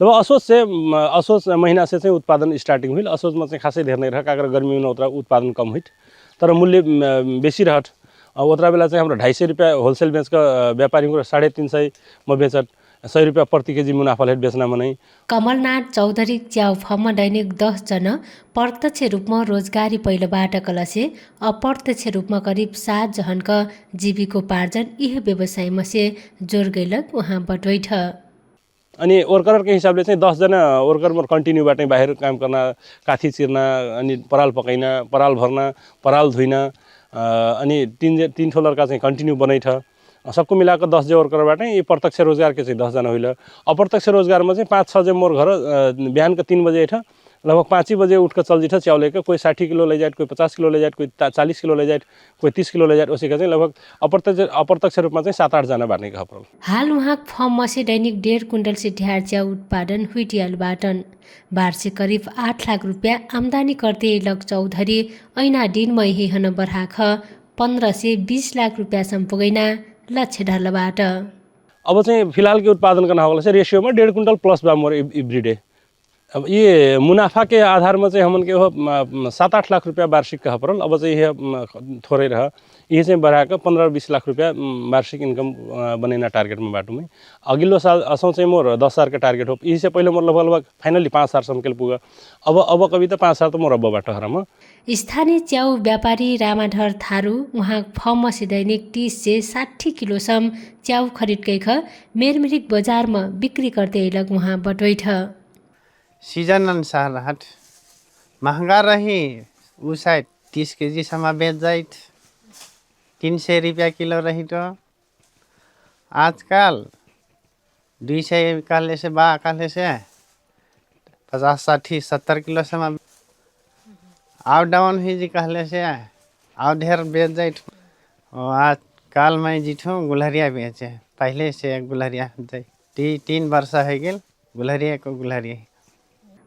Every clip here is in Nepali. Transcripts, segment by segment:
लगभग असोज महीना से चाहिँ उत्पादन स्टार्टिङ हुइल। असोजमा चाहिँ खासै धेर नै रह कागर गर्मी में उतना उत्पादन कम हुई तर मूल्य बेसी रहट। उतना बेला चाहिँ हाम्रो 250 रुपैयाँ होलसेल बेचका व्यापारी को 350 म बेचट 100 रुपैयाँ प्रति केजी मुनाफा लेट बेच्न मनै। कमलनाथ चौधरी च्याउ फर्ममा दैनिक 10 जना प्रत्यक्ष रूपमा रोजगारी पहिलोबाट कलसे अप्रत्यक्ष रूपमा करिब 7 जहनका जीविकोपार्जन यह व्यवसायमा से जोर गैलक उहाँ बटोइठ। अनि वर्कर के हिसाबले चाहिँ 10 जना वर्कर मोर कन्टिन्यूबाट बाहिर काम गर्न, काठी चिर्न, अनि पराल पकाइन, पराल भर्न, पराल धुइन, अनि तीन ठो लड़का चाहिँ कन्टिन्यू बनैठ। सबको मिलाकर 10 जे वर्करबाट ये प्रत्यक्ष रोजगार के चाहिँ 10 जना होइल। अप्रत्यक्ष रोजगारमा चाहिँ 5-6 जे मोर घर बिहान के 3 बजे उठ लगभग 5 बजे उठ कर चल जिठ च्याउ लेकर। कोई 60 किलो ले जाए, कोई 50 किलो ले जाए, कोई 40 किलो ले जाए, कोई 30 किलो ले जाए। उसी का चाहिँ लगभग अप्रत्यक्ष रूपमा चाहिँ 7-8 जना बाँड्ने खबर। हाल उहाँ फर्ममा से दैनिक 1.5 क्विन्टल से ढ्यार च्याउ उत्पादन हुइटियालबाटन वार्षिक करिब 8 लाख रुपैयाँ आमदानी करते लग चौधरी ऐना दिनमा यही हन बढाख 15 से 20 लाख रुपैयाँ सम्पुगैना लक्ष्य ढल्लबाट। अब चाहिँ फिलहाल के उत्पादन करना होगा से रेशियो में 1.5 क्विंटल प्लस बा मोर एवरी डे। अब ये मुनाफा के आधार में चाहिँ हमन के हो 7-8 लाख रुपया वार्षिक कह परल। अब चाहिँ यह थोड़े रह ये चाहिँ बढ़ाकर 15-20 लाख रुपया वार्षिक इनकम बनेना टारगेट में बाटू में। अगिल्लो साल असों चाहिँ मोर 10 साल का टारगेट हो। इससे पहले मोर लगभग फाइनली 5 साल सम्म पुगा। अब कभी त 5 साल त मोर अब बाटो हराम। स्थानीय च्याउ व्यापारी रामाधर थारू उहाँ फर्ममा से दैनिक 30 से 60 किलोसम्म च्याउ खरिद गइख मेरमिरिक बजारमा बिक्री करते लग उहाँ बटोइठ। सीजन अनुसार हट महंगा रही वो शायद 30 केजी समा बेच जाइत 300 रुपया किलो रही तो आजकल 200 कहले से 50, 60, 70 किलो समा आउ डाउन हुई जी कहले से आउ ढेर बेच जाइत। आजकल मैं जिठू गुलहरिया बेचे पहले से गुलहरिया जाए 3 वर्ष है गेल गुलहरिया को गुलहरिया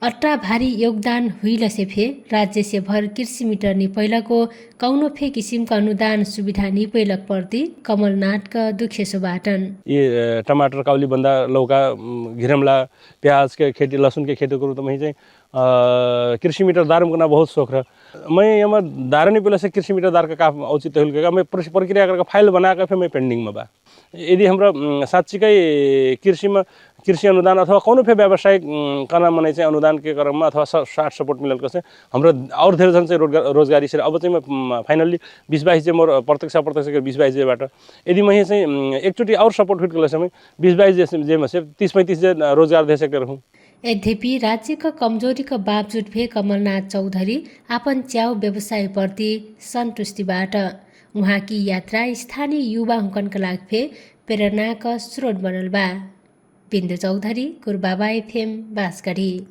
अट्टा भारी योगदान हुइल से फे राज्य से भर कृषि मीटर निपैलको कौनो फे किसिमका अनुदान सुविधा निपैलक प्रति कमलनाथ का दुखे सुबाटन। ये टमाटर काउली बंदा लौका घिरमला प्याज के खेती लहसुन के खेती करूँ तो मैं कृषि मीटर दार करना बहुत शौक रहा। मैं यहाँ दार नहीं पहले से कृषि मीटर दार का काम औचित्य हुल मैं प्रक्रिया करके फाइल बनाकर फिर मैं पेंडिंग में बा। यदि हमरा साँच्चीकै कृषि अनुदान अथवा कौनो फे व्यवसाय करना मनै चाहिँ अनुदान के क्रममा अथवा साथ सपोर्ट मिलल से हाम्रो और धेर जन चाहिँ रोजगारी से अब चाहिँ मैं फाइनली 20-22 जे मोर प्रत्यक्ष अप्रत्यक्ष के 20-22 जेबाट यदि मैं चाहिँ एकचोटि और सपोर्ट हुई गल समय 20-22 जे में से 30-35 जे रोजगार दे सकते रहूँ। यद्यपि राज्यका कमजोरीका बावजुद भए कमलनाथ चौधरी आफन च्याउ व्यवसायप्रति सन्तुष्टिबाट उहाँकी यात्रा स्थानीय युवा हुकनका लागि फे प्रेरणाका स्रोत बनल बा। बिन्दु चौधरी, कुरबाबा FM, बाँसगढी।